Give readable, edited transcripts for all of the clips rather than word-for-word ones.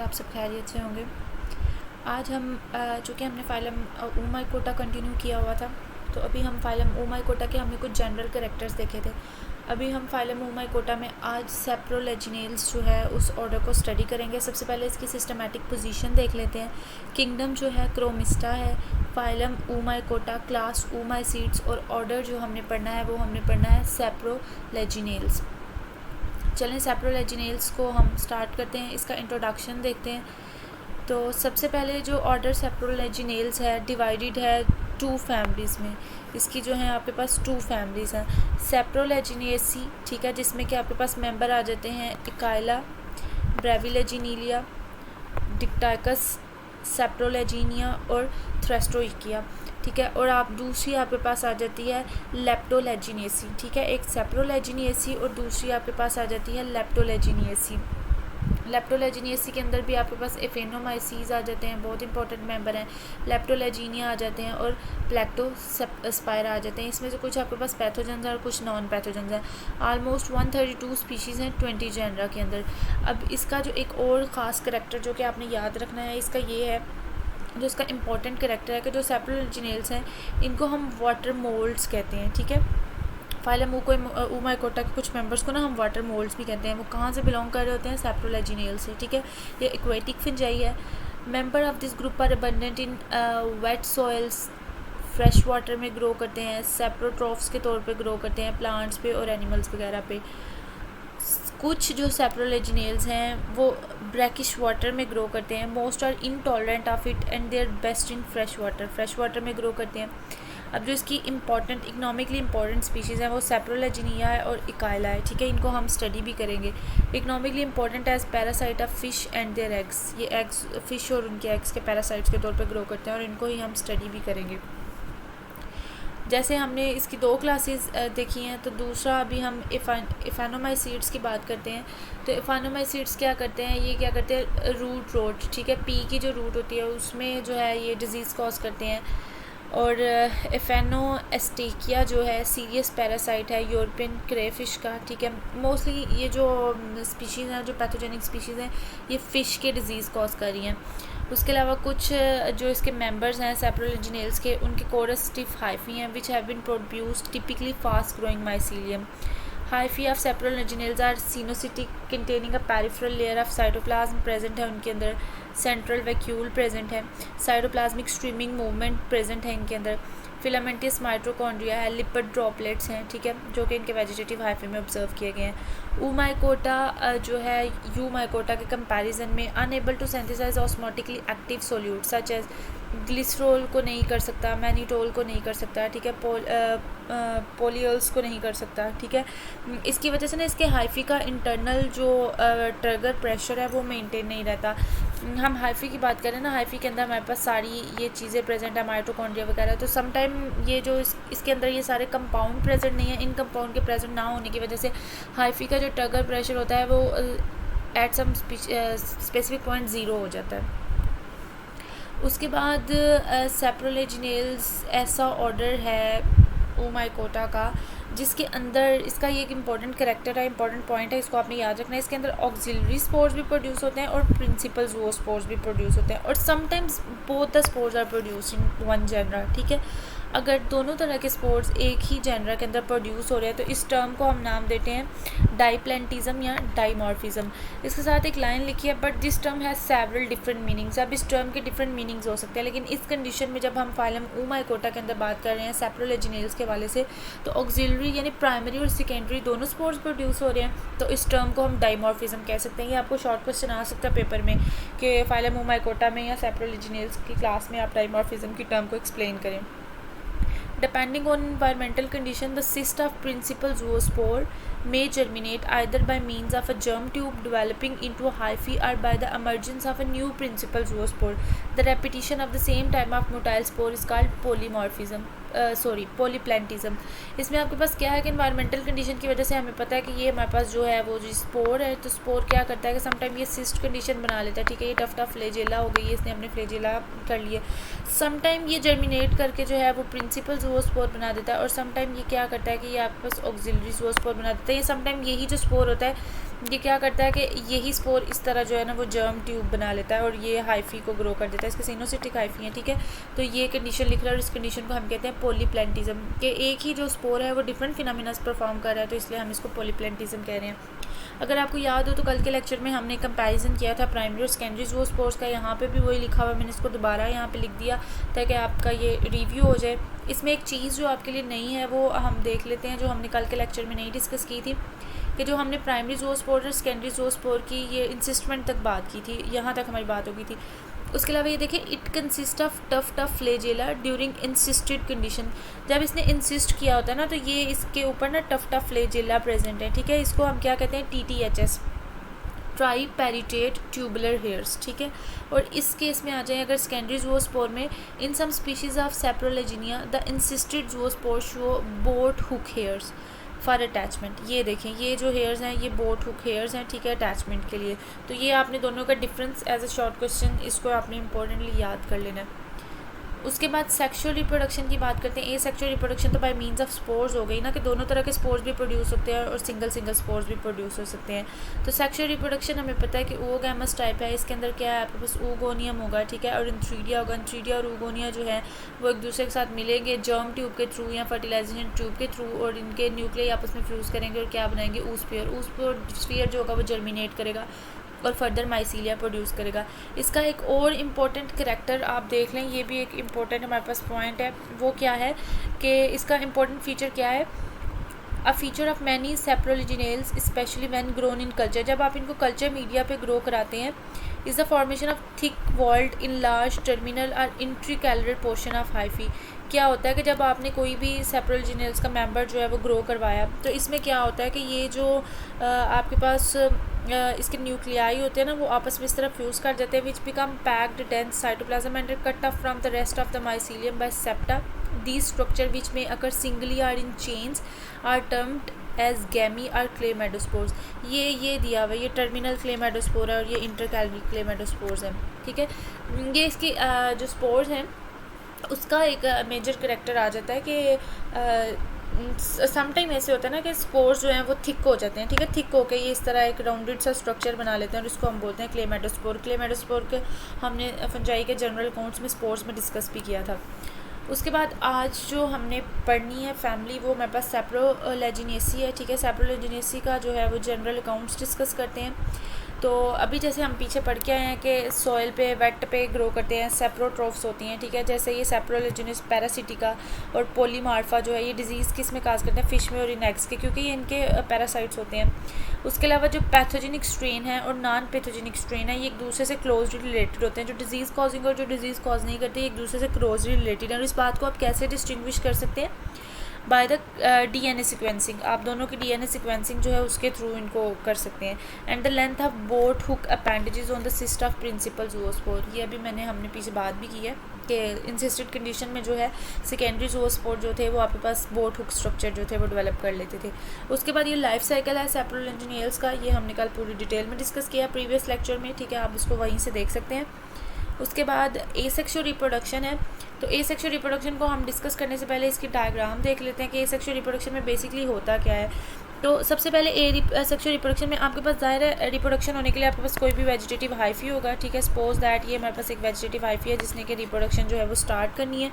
आप सब खैरियत से होंगे। आज हम चूँकि हमने फाइलम ओमाइकोटा कंटिन्यू किया हुआ था, तो अभी हम फाइलम ओमाइकोटा के हमने कुछ जनरल कैरेक्टर्स देखे थे। अभी हम फाइलम ओमाइकोटा में आज सेप्रोलेजिनेल्स जो है उस ऑर्डर को स्टडी करेंगे। सबसे पहले इसकी सिस्टमैटिक पोजीशन देख लेते हैं। किंगडम जो है क्रोमिस्टा है, फाइलम ओमाइकोटा, क्लास ओमाइसीड्स और ऑर्डर जो हमने पढ़ना है वो हमने पढ़ना है सेप्रोलेजिनेल्स। चलें सेप्रोलेजिनेल्स को हम स्टार्ट करते हैं, इसका इंट्रोडक्शन देखते हैं। तो सबसे पहले जो ऑर्डर सेप्रोलेजिनेल्स है डिवाइडेड है 2 फैमिलीज़ में। इसकी जो है आपके पास 2 फैमिलीज़ हैं। सेप्रोलेजिनेसी, ठीक है, जिसमें कि आपके पास मेंबर आ जाते हैं इकाइला, ब्रेविलेजिनीलिया, डिक्टाइकस, सेप्रोलेजिनिया और थ्रेस्टोइकिया, ठीक है। और आप दूसरी आपके पास आ जाती है लेप्टोलेजिनेसी, ठीक है। एक सेप्रोलेजिनेसी और दूसरी आपके पास आ जाती है लेप्टोलेजिनेसी। लेप्टोलेजिनेसी के अंदर भी आपके पास एफेनोमाइसीज आ जाते हैं, बहुत इंपॉर्टेंट मेंबर हैं। लेप्टोलेजिनिया आ जाते हैं और प्लेक्टोस्पायरा आ जाते हैं। इसमें से कुछ आपके पास पैथोजेंस हैं और कुछ नॉन पैथोजेंस हैं। आलमोस्ट 132 स्पीशीज़ हैं 20 जेनरा के अंदर। अब इसका जो एक और ख़ास करैक्टर जो कि आपने याद रखना है, इसका ये है, जो इसका इम्पॉर्टेंट करैक्टर है कि जो सेप्रोलेजिनेल्स हैं इनको हम वाटर मोल्ड्स कहते हैं, ठीक है। फाइलम ओमाइकोटा के कुछ मेंबर्स को ना हम वाटर मोल्ड्स भी कहते हैं। वो कहाँ से बिलोंग कर रहे होते हैं? सेप्रोलेजिनेल से, ठीक है। ये एक्वेटिक फिंजाई है। Member of this group are abundant in wet soils, fresh water में ग्रो करते हैं, सेप्रोट्रॉफ्स के तौर पे ग्रो करते हैं, प्लांट्स पे और एनिमल्स वगैरह पे। कुछ जो सेप्रोलेजिनेल्स हैं वो ब्रैकिश वाटर में ग्रो करते हैं। Most are intolerant of it and they are best in fresh water में ग्रो करते हैं। अब जो इसकी इकोनॉमिकली इंपॉर्टेंट स्पीशीज़ हैं वो सेप्रोलेजिनिया है और इकाइला है, ठीक है। इनको हम स्टडी भी करेंगे। Economically important as parasite of fish and their eggs. ये एग्स फिश और उनके एग्स के पैरासाइट्स के तौर पे ग्रो करते हैं और इनको ही हम स्टडी भी करेंगे। जैसे हमने इसकी 2 क्लासेस देखी हैं, तो दूसरा अभी हम एफानोमाइसीड्स की बात करते हैं। तो एफानोमाइसीड्स क्या करते हैं? ये क्या करते हैं? रूट रोट, ठीक है, पी की जो रूट होती है उसमें जो है ये डिजीज़ कॉज करते हैं। और एफेनोएस्टेकिया जो है सीरियस पैरासाइट है यूरोपियन क्रेफिश का, ठीक है। मोस्टली ये जो स्पीशीज़ हैं, जो पैथोजेनिक स्पीशीज़ हैं, ये फ़िश के डिज़ीज़ कॉज कर रही हैं। उसके अलावा कुछ जो इसके मेंबर्स हैं सेप्रोलेजिनेल्स के, उनके कोरस स्टिफ हाइफी हैं which have been produced typically fast growing mycelium. Hyphae of saprolegniales are coenocytic containing a peripheral layer of cytoplasm present है उनके अंदर। सेंट्रल वैक्यूल प्रेजेंट है। साइटोप्लाज्मिक स्ट्रीमिंग मूवमेंट प्रेजेंट है इनके अंदर। फिलामेंटस माइटोकॉन्ड्रिया है। Lipid droplets हैं, ठीक है, जो कि इनके वेजिटेटिव हाइफी में ऑब्जर्व किए गए हैं। ओमाइकोटा जो है यूमाइकोटा के कंपैरिजन में unable to synthesize osmotically active solute such as glycerol को नहीं कर सकता, मैनिटोल को नहीं कर सकता, ठीक है, पोलियोल्स को नहीं कर सकता, ठीक है। इसकी वजह से ना इसके हाइफी का इंटरनल जो ट्रिगर प्रेशर है वो मेंटेन नहीं रहता। हम हाइफी की बात करें ना, हाइफी के अंदर हमारे पास सारी ये चीज़ें प्रेजेंट है, माइटोकॉन्ड्रिया वगैरह। तो समटाइम ये जो इसके अंदर ये सारे कंपाउंड प्रेजेंट नहीं है। इन कंपाउंड के प्रेजेंट ना होने की वजह से हाइफी का जो ट्रिगर प्रेशर होता है वो एट सम स्पेसिफिक पॉइंट 0 हो जाता है। उसके बाद सेप्रोलेजिनेल्स ऐसा ऑर्डर है ओमाइकोटा का जिसके अंदर इसका ये एक इम्पॉर्टेंट करैक्टर है, इंपॉर्टेंट पॉइंट है, इसको आपने याद रखना है। इसके अंदर ऑक्सिलरी स्पोर्स भी प्रोड्यूस होते हैं और प्रिंसिपल ज़ूओस्पोर्स भी प्रोड्यूस होते हैं, और sometimes both the spores are produce in one genera, ठीक है। अगर दोनों तरह के स्पोर्स एक ही जेनरा के अंदर प्रोड्यूस हो रहे हैं तो इस टर्म को हम नाम देते हैं डाइप्लेंटिज्म या डाइमॉर्फिज्म। इसके साथ एक लाइन लिखी है, but this term has several different meanings. अब इस टर्म के डिफरेंट मीनिंग्स हो सकते हैं, लेकिन इस कंडीशन में जब हम फाइलम ओमाइकोटा के अंदर बात कर रहे हैं सेप्रोलेजिनेल्स के वाले से, तो ऑक्सिलरी यानी प्राइमरी और सेकेंडरी दोनों स्पोर्स प्रोड्यूस हो रहे हैं, तो इस टर्म को हम डाइमॉर्फिज्म कह सकते हैं। ये आपको शॉर्ट क्वेश्चन आ सकता है पेपर में कि फाइलम ओमाइकोटा में या सेप्रोलेजिनेल्स की क्लास में आप डाइमॉर्फिज्म की टर्म को एक्सप्लेन करें। Depending on environmental condition, the cyst of principal zoospore may germinate either by means of a germ tube developing into a hyphae or by the emergence of a new principal zoospore. The repetition of the same type of motile spore is called polyplantism. इसमें आपके पास क्या है कि environmental condition की वजह से हमें पता है कि ये हमारे पास जो है वो जो स्पोर है, तो स्पोर क्या करता है कि समटाइम ये सिस्ट कंडीशन बना लेता है, ठीक है। ये टफ फ्लेजेला हो गई है, इसने हमने फ्लेजेला कर लिए। समटाइम ये जर्मिनेट करके जो है वो प्रिंसिपल ज़ूओस्पोर बना देता है, और समटाइम ये क्या करता है कि ये आपके पास ऑक्सिलरी ज़ूओस्पोर बना देता है। ये समटाइम यही जो स्पोर होता है ये क्या करता है कि यही स्पोर इस तरह जो है ना वो जर्म ट्यूब बना लेता है और ये हाइफी को ग्रो कर देता है। इसके सिनोसिटिक हाइफी है, ठीक है। तो ये कंडीशन लिख रहा है और इस कंडीशन को हम कहते हैं पॉलीप्लेंटिज्म, कि एक ही जो स्पोर है वो डिफरेंट फिनोमिनास परफॉर्म कर रहा है, तो इसलिए हम इसको पॉलीप्लेंटिज्म कह रहे हैं। अगर आपको याद हो तो कल के लेक्चर में हमने कंपैरिजन किया था प्राइमरी और सेकेंडरी ज़ूस्पोर्स का, यहाँ पे भी वही लिखा हुआ है, मैंने इसको दोबारा यहाँ पे लिख दिया ताकि आपका ये रिव्यू हो जाए। इसमें एक चीज़ जो आपके लिए नई है वो हम देख लेते हैं, जो हमने कल के लेक्चर में नहीं डिस्कस की थी, कि जो हमने प्राइमरी ज़ूस्पोर और सेकेंडरी ज़ूस्पोर की ये इंसिस्टमेंट तक बात की थी, यहाँ तक हमारी बात हो गई थी। उसके अलावा ये देखें, it consist of tough flagella during insisted condition. जब इसने इंसिस्ट किया होता है ना तो ये इसके ऊपर ना टफ फ्लैजेला प्रेजेंट है, ठीक है। इसको हम क्या कहते हैं, TTHS, ट्राई पेरिटेट ट्यूबुलर हेयर्स, ठीक है। और इस केस में आ जाए अगर सेकेंडरी ज़ूस्पोर में, in some species of saprolegnia the encysted zoospore show boat hook hairs for attachment. ये देखें, ये जो हेयर्स हैं ये बोट हुक हेयर्स हैं, ठीक है, अटैचमेंट के लिए। तो ये आपने दोनों का difference as a short question इसको आपने इंपॉर्टेंटली याद कर लेना है। उसके बाद सेक्सुअल रिप्रोडक्शन की बात करते हैं। ए सेक्सुअल रिप्रोडक्शन तो बाय मींस ऑफ स्पोर्स हो गई ना, कि दोनों तरह के स्पोर्स भी प्रोड्यूस होते हैं और सिंगल स्पोर्स भी प्रोड्यूस हो सकते हैं। तो सेक्सुअल रिप्रोडक्शन हमें पता है कि oogamous टाइप है, इसके अंदर क्या है, आपके पास oogoनियम होगा, ठीक है, और इंथ्रीडिया होगा। इंथ्रीडिया और oogonia जो है वो एक दूसरे के साथ मिलेंगे जर्म ट्यूब के थ्रू या फर्टिलाइजेशन ट्यूब के थ्रू, और इनके न्यूक्लियाई आपस में फ्यूज़ करेंगे और क्या बनाएंगे, oosphere जो होगा वो जर्मिनेट करेगा और फर्दर माइसीलिया प्रोड्यूस करेगा। इसका एक और इम्पोर्टेंट करैक्टर आप देख लें, ये भी एक इम्पोर्टेंट हमारे पास पॉइंट है, वो क्या है कि इसका इम्पोर्टेंट फीचर क्या है, a feature of many saprolegniales especially when grown in culture. जब आप इनको कल्चर मीडिया पे ग्रो कराते हैं, is the formation of thick walled in large terminal और इंट्रीकैलर पोर्शन ऑफ हाइफी। क्या होता है कि जब आपने कोई भी सेप्रोलिजिनेल्स का मेंबर जो है वो ग्रो करवाया, तो इसमें क्या होता है कि ये जो आपके पास इसके न्यूक्लियाई होते हैं ना वो आपस में इस तरह फ्यूज़ कर जाते हैं, which become packed dense cytoplasm and cut off from the rest of the mycelium by septa. These structure which may occur singly or in chains are termed as gemmae और क्लेमेडोस्पोर्स। ये दिया हुआ है, ये terminal क्लेमेडोस्पोर है और ये intercalary क्लेमेडोस्पोर्स हैं, ठीक है। ये इसकी जो स्पोर्स हैं उसका एक मेजर करैक्टर आ जाता है कि समटाइम ऐसे होता है ना कि स्पोर्स जो हैं वो थिक हो जाते हैं, ठीक है, थिक होकर ये इस तरह एक राउंडेड सा स्ट्रक्चर बना लेते हैं और इसको हम बोलते हैं क्लेमेडोस्पोर। क्लेमेडोस्पोर के हमने फंजाई के जनरल अकाउंट्स में स्पोर्स में डिस्कस भी किया था। उसके बाद आज जो हमने पढ़नी है फैमिली, वो हमारे पास सेप्रोलेजिनेसी है, ठीक है। सेप्रोलेजिनेसी का जो है वो जनरल अकाउंट्स डिस्कस करते हैं। तो अभी जैसे हम पीछे पढ़ के आए हैं कि सॉइल पे वेट पे ग्रो करते हैं, सेप्रोट्रोफ्स होती हैं, ठीक है। जैसे ये सेप्रोलेजिनेस पैरासिटिका और पोलीमार्फा जो है ये डिजीज़ किस में काज करते हैं, फ़िश में और इन एग्स के, क्योंकि ये इनके पैरासाइट्स होते हैं। उसके अलावा जो पैथोजेनिक स्ट्रेन है और नॉन पैथोजेनिक स्ट्रेन है ये एक दूसरे से क्लोजली रिलेटेड होते हैं। जो डिजीज़ कॉजिंग और जो डिजीज़ कॉज नहीं करते एक दूसरे से क्लोजली रिलेटेड है। और इस बात को आप कैसे डिस्टिंग्विश कर सकते हैं, बाय द DNA सिक्वेंसिंग। आप दोनों की DNA सिक्वेंसिंग जो है उसके थ्रू इनको कर सकते हैं। And the length of boat hook appendages on the cyst of principal zoospore. ये अभी हमने पीछे बात भी की है कि इंसिस्टेड कंडीशन में जो है सेकेंडरी ज़ूस्पोर जो थे वो आपके पास बोट हुक स्ट्रक्चर जो थे वो डेवलप कर लेते थे। उसके बाद ये लाइफ साइकिल है सेप्रोलेजिनेल्स का, ये हमने कल पूरी डिटेल में डिस्कस किया प्रीवियस लेक्चर में, ठीक है, आप इसको वहीं से देख सकते हैं। उसके बाद एसेक्सुअल रिप्रोडक्शन है। तो एसेक्सुअल रिप्रोडक्शन को हम डिस्कस करने से पहले इसकी डायग्राम देख लेते हैं कि एसेक्सुअल रिप्रोडक्शन में बेसिकली होता क्या है। तो सबसे पहले सेक्सुअल रिप्रोडक्शन में आपके पास ज़ाहिर है रिप्रोडक्शन होने के लिए आपके पास कोई भी वेजिटेटिव हाइफी होगा, ठीक है। सपोज दैट ये हमारे पास एक वेजिटेटिव हाइफी है जिसने कि रिप्रोडक्शन जो है वो स्टार्ट करनी है।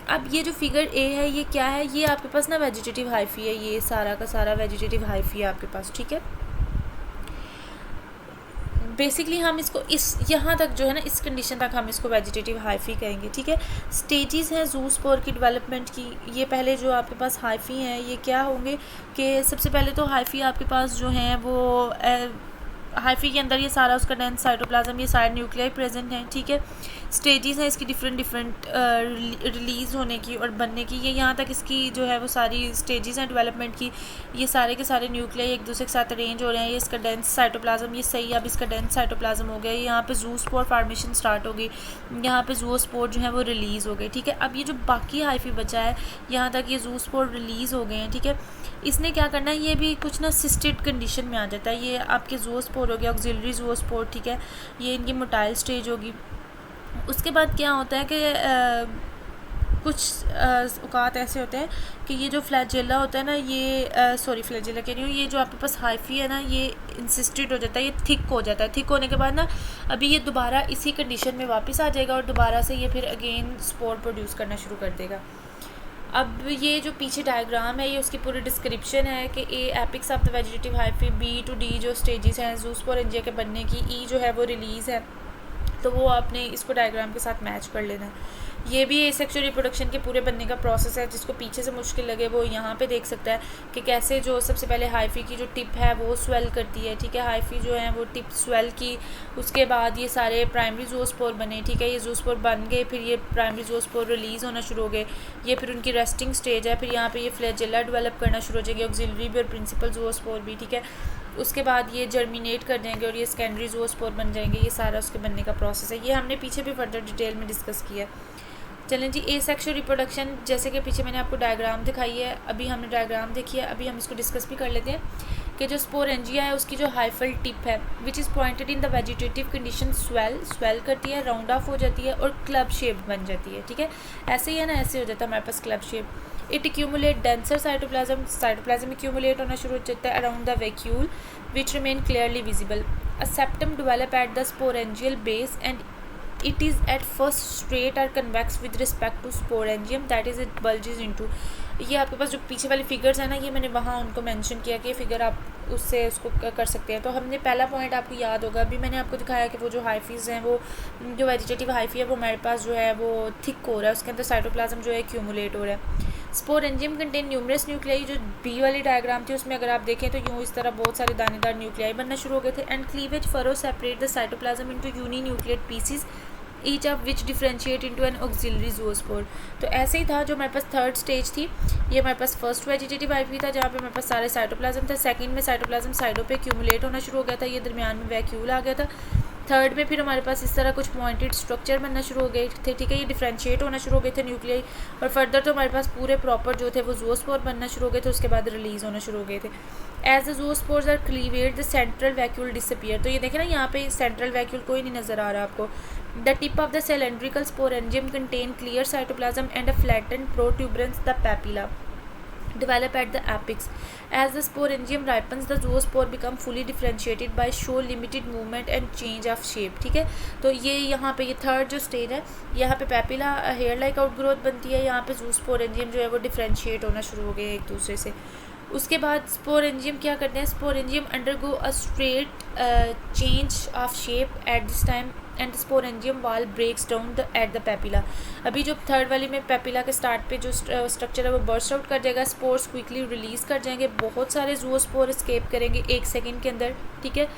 अब ये जो फिगर ए है ये क्या है, ये आपके पास ना वेजिटेटिव हाइफी है, ये सारा का सारा वेजिटेटिव हाइफी है आपके पास, ठीक है। बेसिकली हम इसको इस यहाँ तक जो है ना इस कंडीशन तक हम इसको वेजिटेटिव हाइफी कहेंगे, ठीक है। स्टेजेस हैं ज़ूस्पोर की डेवलपमेंट की। ये पहले जो आपके पास हाइफी हैं ये क्या होंगे कि सबसे पहले तो हाइफी आपके पास जो हैं वो हाइफी के अंदर ये सारा उसका डेंस साइटोप्लाज्म, ये सारे न्यूक्लियाई प्रेजेंट हैं, ठीक है। स्टेजेस हैं इसकी डिफरेंट रिलीज़ होने की और बनने की। ये यहाँ तक इसकी जो है वो सारी स्टेजेस हैं डेवलपमेंट की। ये सारे के सारे न्यूक्लियाई एक दूसरे के साथ अरेंज हो रहे हैं। ये इसका डेंस साइटोप्लाज्म ये सही, अब इसका डेंस साइटोप्लाज्म हो गया। यहाँ पे ज़ूस्पोर फार्मेशन स्टार्ट होगी, यहाँ पे ज़ूस्पोर जो है वो रिलीज़ हो गए, ठीक है। अब ये जो बाकी हाइफी बचा है यहाँ तक ये ज़ूस्पोर रिलीज़ हो गए हैं, ठीक है। इसने क्या करना है, ये भी कुछ ना सिस्टेड कंडीशन में आ जाता है। ये आपके ज़ूस्पोर हो गया, ऑक्सिलरी ज़ूस्पोर, ठीक है। ये इनकी मोटाइल स्टेज होगी। उसके बाद क्या होता है कि कुछ औकात ऐसे होते हैं कि ये जो फ्लैजेला होता है ना, ये सॉरी फ्लैजेला कह रही हूँ, ये जो आपके पास हाइफी है ना, ये इंसिस्टेड हो जाता है, ये थिक हो जाता है। थिक होने के बाद ना अभी ये दोबारा इसी कंडीशन में वापस आ जाएगा और दोबारा से ये फिर अगेन स्पोर प्रोड्यूस करना शुरू कर देगा। अब ये जो पीछे डायग्राम है, ये उसकी पूरी डिस्क्रिप्शन है कि A apex of the vegetative hyphae, B to D जो स्टेजेस हैं ज़ूस्पोरेंजिया के बनने की, ई जो है वो रिलीज़ है, तो वो आपने इसको डायग्राम के साथ मैच कर लेना है। ये भी सेक्सुअल रिप्रोडक्शन के पूरे बनने का प्रोसेस है। जिसको पीछे से मुश्किल लगे वो यहाँ पे देख सकता है कि कैसे जो सबसे पहले हाइफी की जो टिप है वो स्वेल करती है, ठीक है। हाइफी जो है वो टिप स्वेल की, उसके बाद ये सारे प्राइमरी ज़ूस्पोर बने, ठीक है। ये ज़ूस्पोर बन गए, फिर ये प्राइमरी ज़ूस्पोर रिलीज़ होना शुरू हो गए, ये फिर उनकी रेस्टिंग स्टेज है। फिर यहाँ पे ये फ्लैजेला डेवलप करना शुरू हो जाएंगे, ऑक्सिलरी भी और प्रिंसिपल ज़ूस्पोर भी, ठीक है। उसके बाद ये जर्मिनेट कर देंगे और ये सेकेंडरी ज़ूस्पोर बन जाएंगे। ये सारा उसके बनने का प्रोसेस है। ये हमने पीछे भी फर्दर डिटेल में डिस्कस किया। चलें जी, एसेक्सुअल रिप्रोडक्शन, जैसे कि पीछे मैंने आपको डायग्राम दिखाई है, अभी हमने डायग्राम देखी है, अभी हम इसको डिस्कस भी कर लेते हैं कि जो स्पोरेंजिया है उसकी जो हाइफल टिप है which is pointed in the vegetative condition swell करती है, राउंड ऑफ हो जाती है और क्लब शेप बन जाती है, ठीक है। ऐसे ही है ना, ऐसे हो जाता है हमारे पास club shape. It accumulate denser cytoplasm accumulate होना शुरू हो जाता है around the vacuole which remain clearly visible. A septum develop at the sporangial base and it is at first straight or convex with respect to sporangium, that is it bulges into। ये आपके पास जो पीछे वाली figures है ना, ये मैंने वहाँ उनको मेंशन किया कि फिगर आप उससे उसको कर सकते हैं। तो हमने पहला पॉइंट आपको याद होगा, अभी मैंने आपको दिखाया कि वो जो हाइफीज़ हैं, वो जो वेजिटेटिव हाइफी है वो हमारे पास जो है वो थिक हो रहा है, उसके अंदर साइटोप्लाज्म जो है एक्यूमुलेट हो रहा है। स्पोरेंजियम कंटेन न्यूमरस न्यूक्लियाई, जो बी वाली डायग्राम थी उसमें अगर आप देखें तो यूँ इस तरह बहुत सारे दानेदार न्यूक्लियाई बनना शुरू हो गए थे। And cleavage furrow separate the cytoplasm into uninucleate pieces each of which differentiate into an auxiliary zoospore. तो ऐसे ही था जो हमारे पास थर्ड स्टेज थी, ये हमारे पास फर्स्ट वेजिटेटिव हाइफी था जहाँ पे हमारे पास सारे साइटोप्लाज्म था। सेकंड में साइटोप्लाज्म साइडों पे एक्यूमुलेट होना शुरू हो गया था, ये दरमियान में वैक्यूल आ गया था। थर्ड में फिर हमारे पास इस तरह कुछ पॉइंटेड स्ट्रक्चर बनना शुरू हो गए थे, ठीक है। ये डिफ्रेंशिएट होना शुरू हो गए थे न्यूक्लियाई, और फर्दर तो हमारे पास पूरे प्रॉपर जो थे वो ज़ूस्पोर बनना शुरू हो गए थे, उसके बाद रिलीज़ होना शुरू हो गए थे। As the zoospores are cleaved the central vacuole disappear. तो ये देखें ना, यहाँ पे सेंट्रल वैक्यूल कोई नहीं नज़र आ रहा आपको। The tip of the cylindrical sporangium contain clear cytoplasm and a flattened protuberance, the papilla, develop at the apex. As the sporangium ripens, the zoospore become fully differentiated by show limited movement and change of shape, ठीक है। तो ये यहाँ पे ये third जो stage है, यहाँ पे पैपिला हेयर लाइक आउटग्रोथ बनती है, यहाँ पे जूस्पोरेंजियम जो है वो डिफ्रेंशिएट होना शुरू हो गए एक दूसरे से। उसके बाद स्पोरेंजियम क्या करते हैं, sporangium undergo a straight change of shape at this time and sporangium wall breaks down the at the papilla. अभी जो थर्ड वाली में पैपिला के स्टार्ट पे जो स्ट्रक्चर है वो बर्स्ट आउट कर जाएगा, स्पोर्स क्विकली रिलीज़ कर जाएंगे, बहुत सारे ज़ूस्पोर एस्केप करेंगे 1 सेकेंड के अंदर, ठीक है।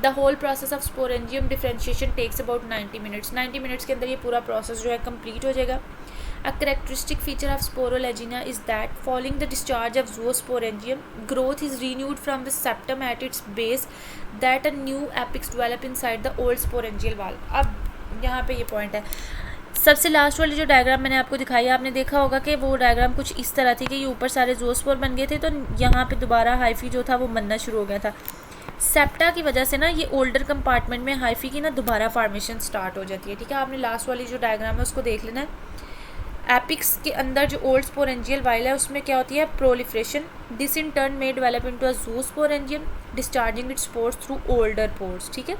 The whole process of sporangium differentiation takes about 90 minutes. 90 minutes के अंदर ये पूरा प्रोसेस जो है कंप्लीट हो जाएगा। A characteristic feature of Sporolagina is that following the discharge of zoosporangium, growth is renewed from the septum at its base, that a new apex develop inside the old sporangial wall। अब यहाँ पे ये point है, सबसे last वाली जो diagram मैंने आपको दिखाई है, आपने देखा होगा कि वो डायग्राम कुछ इस तरह थी कि ये ऊपर सारे ज़ूस्पोर बन गए थे, तो यहाँ पे दोबारा हाइफी जो था वो बनना शुरू हो गया था। सेप्टा की वजह से ना ये ओल्डर कंपार्टमेंट में हाइफी की ना दोबारा फॉर्मेशन स्टार्ट हो जाती है, ठीक है। आपने लास्ट वाली जो डायग्राम है उसको देख लेना है। एपिक्स के अंदर जो ओल्ड स्पोरेंजियल वाइल है उसमें क्या होती है, proliferation. This in turn may develop into a zoosporangium discharging its spores through older pores, ठीक है।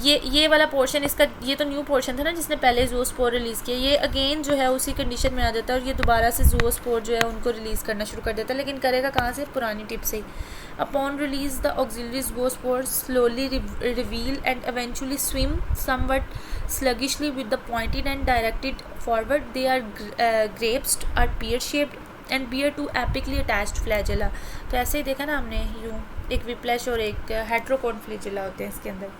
ये वाला पोर्शन इसका, ये तो न्यू पोर्शन था ना जिसने पहले ज़ूस्पोर रिलीज़ किया, ये अगेन जो है उसी कंडीशन में आ जाता है और ये दोबारा से ज़ूस्पोर जो है उनको रिलीज़ करना शुरू कर देता है, लेकिन करेगा कहाँ से, पुरानी टिप से ही। Upon release the auxiliary zoospore slowly reveal and eventually swim somewhat sluggishly with the pointed and directed forward. They are grapes are pear shaped and bear two apically attached flagella। तो ऐसे ही देखा ना हमने, यूँ एक whiplash और एक हेट्रोकोन flagella होते हैं इसके अंदर।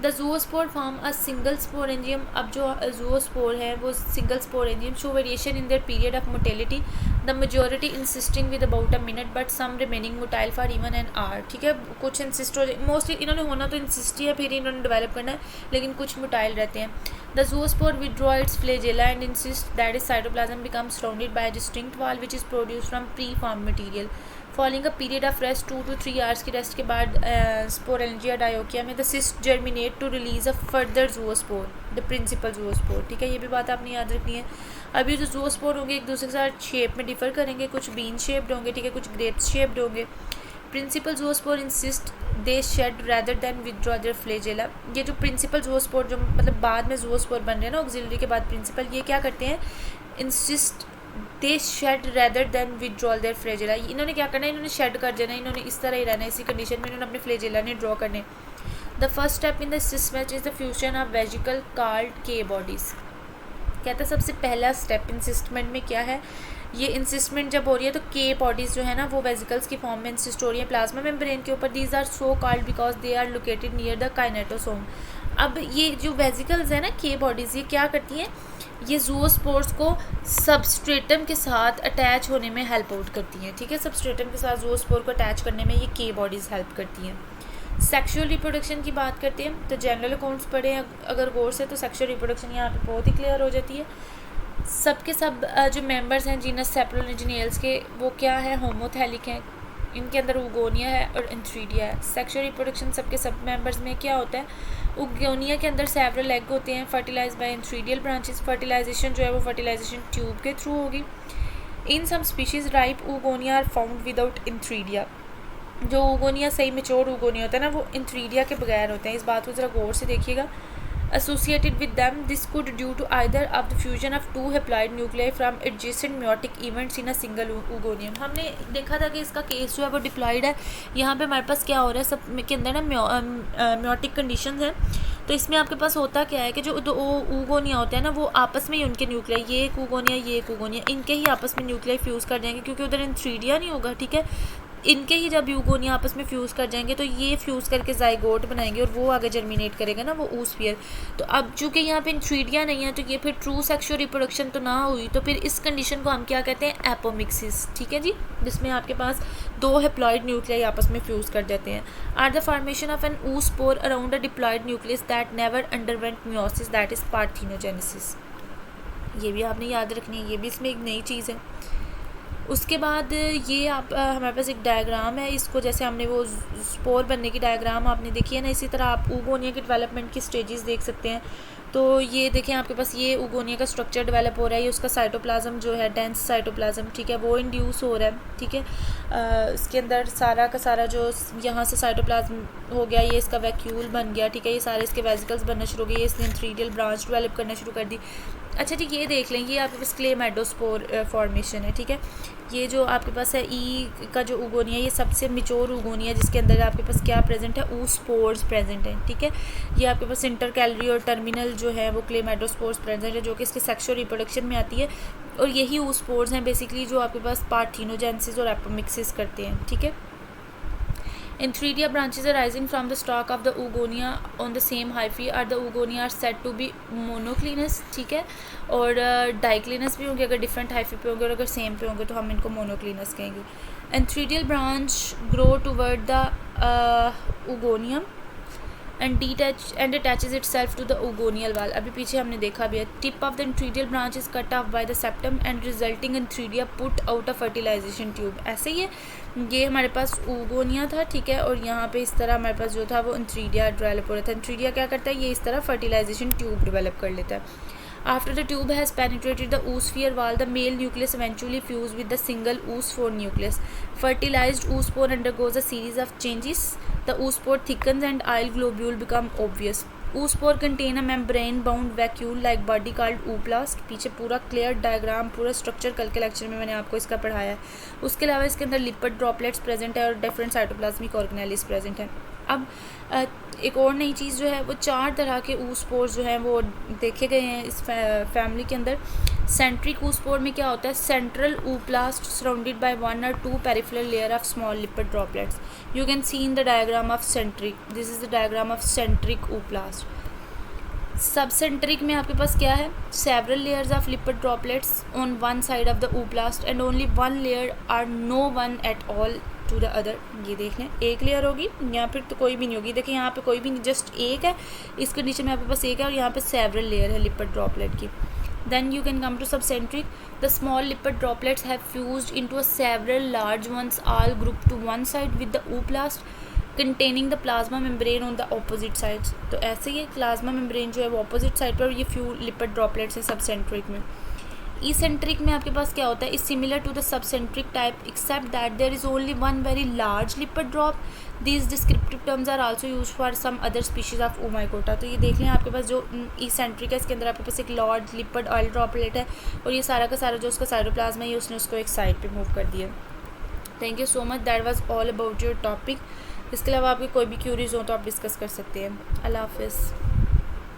The zoospore form a single sporangium. अब जो ज़ूस्पोर है वो single sporangium show variation in their period of motility, the majority encysting with about a minute but some remaining motile for even an hour, ठीक है। कुछ insist हो, mostly इन्होंने होना तो इंसिस्ट ही है, फिर इन्होंने डेवलप करना है, लेकिन कुछ मोटाइल रहते हैं। The zoospore withdraw its flagella and encyst that is cytoplasm becomes surrounded by a distinct wall which is produced from pre form material. Following a period of rest 2 to 3 hours की rest के बाद sporangia डायोकिया में the cyst germinate to release a further zoospore, the principal zoospore. ठीक है, ये भी बात आपने याद रखनी है। अभी जो जूओस्पोर होंगे एक दूसरे के साथ शेप में डिफर करेंगे, कुछ बीन शेप्ड होंगे, ठीक है, कुछ ग्रेप्स शेप्ड होंगे। Principal zoospore encyst they shed rather than withdraw their flagella. ये जो प्रिंसिपल जूओस्पोर जो मतलब बाद में जूओस्पोर बन रहे हैं ना ऑक्सिलरी के बाद प्रिंसिपल, ये क्या करते हैं, insist they shed rather than withdrawal their flagella. इन्होंने क्या करना है, इन्होंने शेड कर देना है, इन्होंने इस तरह ही रहना है, इसी कंडीशन में इन्होंने अपने फ्लैजेला ने ड्रॉ करने। The first step in the cyst match is the fusion of vesicle called के बॉडीज़। कहता है सबसे पहला स्टेप इंसिस्टमेंट में क्या है, ये इंसिस्टमेंट जब हो रही है तो के बॉडीज़ जो है ना वो वेजिकल्स की फॉर्म में इंसिस्ट हो रही है प्लाज्मा मेम्ब्रेन के ऊपर। These are so called because they are located near the kinetosome. अब ये जो वेजिकल्स है ना के बॉडीज़, ये क्या करती हैं, ये जूओस्पोर्स को सबस्ट्रेटम के साथ अटैच होने में हेल्प आउट करती हैं। ठीक है, सबस्ट्रेटम के साथ जूओस्पोर को अटैच करने में ये के बॉडीज़ हेल्प करती हैं। सेक्सुअल रिप्रोडक्शन की बात करते हैं तो जनरल अकाउंट्स पढ़े अगर गौर से तो सेक्सुअल रिप्रोडक्शन यहाँ पे बहुत ही क्लियर हो जाती है। सब के सब जो मेंबर्स हैं जीनस सेप्रोलिजिनियल्स के, वो क्या है, होमोथैलिक हैं, इनके अंदर उगोनिया है और इंथ्रीडिया है। सेक्सुअल रिप्रोडक्शन सबके सब मेंबर्स में क्या होता है, उगोनिया के अंदर सेवरल एग होते हैं fertilize by antheridial branches. Fertilization जो है वो फर्टिलाइजेशन ट्यूब के थ्रू होगी। In some species ripe oogonia are found without antheridia. जो उगोनिया सही मेच्योर उगोनिया होता है ना वो इंथ्रीडिया के बगैर होते हैं। इस बात को ज़रा गौर से देखिएगा। Associated with them, this could due to either of the fusion of two haploid nuclei from adjacent meiotic events in a single oogonia। हमने देखा था कि इसका केस जो है वो डिप्लॉयड है। यहाँ पे हमारे पास क्या हो रहा है, सब के अंदर ना म्योटिक कंडीशंस हैं। तो इसमें आपके पास होता क्या है कि जो दो ऊगोनिया होते हैं ना वो आपस में ही उनके न्यूक्लियाई, ये एक ऊगोनिया ये एक ऊगोनिया, इनके ही आपस में न्यूक्लियाई फ्यूज़ कर जाएंगे क्योंकि उधर इंथ्रीडिया नहीं होगा। ठीक है, इनके ही जब यूगोनिया आपस में फ्यूज़ कर जाएंगे तो ये फ्यूज़ करके जाइगोट बनाएंगे और वो आगे जर्मिनेट करेगा ना वो oosphere। तो अब चूँकि यहाँ पे इंथ्रीडिया नहीं है तो ये फिर ट्रू सेक्सुअल रिप्रोडक्शन तो ना हुई, तो फिर इस कंडीशन को हम क्या कहते हैं, एपोमिक्सिस। ठीक है जी, जिसमें आपके पास दो हेप्लॉइड न्यूक्लियाई आपस में फ्यूज़ कर जाते हैं। Or the formation of an oospore around a diploid nucleus that never underwent meiosis that is parthenogenesis. ये भी आपने याद रखनी है, ये भी इसमें एक नई चीज़ है। उसके बाद ये आप हमारे पास एक डायग्राम है, इसको जैसे हमने वो स्पोर बनने की डायग्राम आपने देखी है ना, इसी तरह आप उगोनिया के डेवलपमेंट की स्टेजेस देख सकते हैं। तो ये देखें आपके पास ये उगोनिया का स्ट्रक्चर डेवलप हो रहा है, ये उसका साइटोप्लाज्म जो है डेंस साइटोप्लाज्म, ठीक है, वो इंड्यूस हो रहा है। ठीक है, इसके अंदर सारा का सारा जो यहाँ से साइटोप्लाज्म हो गया, ये इसका वैक्यूल बन गया। ठीक है, ये सारे इसके वेसिकल्स बनना शुरू हो गए, ये इसने इंथ्रीडियल ब्रांच डेवलप करना शुरू कर दी। अच्छा ठीक, ये देख लें, ये आपके पास क्लेमाइडोस्पोर फॉर्मेशन है। ठीक है, ये जो आपके पास है ई का जो उगोनिया, ये सबसे मिच्योर उगोनिया जिसके अंदर आपके पास क्या प्रेजेंट है, oospores प्रेजेंट है। ठीक है, ये आपके पास इंटर कैलरी और टर्मिनल जो है वो क्लेमाइडोस्पोर्स प्रेजेंट है जो कि इसके सेक्सुअल रिप्रोडक्शन में आती है। और यही oospores हैं बेसिकली जो आपके पास पार्थेनोजेनेसिस और एपोमिक्सिस करते हैं। ठीक है, Inthridia branches arising from the stalk of the oogonia on the same hyphae are the oogonia are said to be monoclinous। ठीक है, और डाइक्लिनस भी होंगे अगर डिफरेंट हाइफी पे होंगे, और अगर सेम पे होंगे तो हम इनको मोनोक्लिनस कहेंगे। Enthridial branch grow toward the oogonium and attaches itself to the oogonial wall। अभी पीछे हमने देखा भी है। Tip of the antheridial branch is cut off by the septum and resulting antheridia put out a fertilization tube. ऐसे ही है, ये हमारे पास उगोनिया था। ठीक है, और यहाँ पे इस तरह हमारे पास जो था वो इंथ्रीडिया डेवलप हो रहा था। इंथ्रीडिया क्या करता है, ये इस तरह फर्टिलाइजेशन ट्यूब डेवलप कर लेता है। After the tube has penetrated the oosphere wall, the male nucleus eventually fuses with the single oospore nucleus. Fertilized oospore undergoes a series of changes. The oospore thickens and oil globule become obvious. Oospore contain a membrane-bound vacuole-like body called ooplast। पीछे पूरा clear diagram, पूरा structure कल के lecture में मैंने आपको इसका पढ़ाया है। उसके अलावा इसके अंदर लिपिड ड्रॉपलेट्स प्रेजेंट है और डिफरेंट साइटोप्लाज्मिक ऑर्गेनेलिस प्रेजेंट हैं। अब एक और नई चीज़ जो है वो 4 तरह के oospores जो हैं वो देखे गए हैं इस फैमिली के अंदर। सेंट्रिक oospore में क्या होता है, central ooplast surrounded by 1 or 2 peripheral layer of small lipid droplets. You can see in the diagram of centric, this is the diagram of centric ooplast। Subcentric में आपके पास क्या है, several layers of lipid droplets on one side of the ooplast and only one layer or no one at all to the other. ये देख लें, एक layer होगी या फिर तो कोई भी नहीं होगी। देखिए यहाँ पे कोई भी नहीं, जस्ट एक है, इस कंडीशन में आपके पास एक है, और यहाँ पे सेवरल लेयर है लिपिड ड्रॉपलेट की। Then you can come to subcentric. The small lipid droplets have fused into a several large ones, all grouped to one side with the ooplast containing the plasma membrane on the opposite sides. तो ऐसे ही plasma membrane जो है वो opposite side पर, ये few lipid droplets है सबसेंट्रिक में. Eccentric में आपके पास क्या होता है, is similar to the subcentric type except that there is only one very large lipid drop. These descriptive terms are also use for some other species of oomycota. तो ये देख लें आपके पास जो इसेंट्रिक है इसके अंदर आपके पास एक लार्ज लिपिड ऑयल ड्रॉपलेट है और ये सारा का सारा जो उसका साइटोप्लाज्म है ये उसने उसको एक साइड पे मूव कर दिया. Thank you so much. That was all about your topic. इसके अलावा आपकी कोई भी क्यूरीज हो तो आप डिस्कस कर सकते हैं. अल्लाह हाफिज़.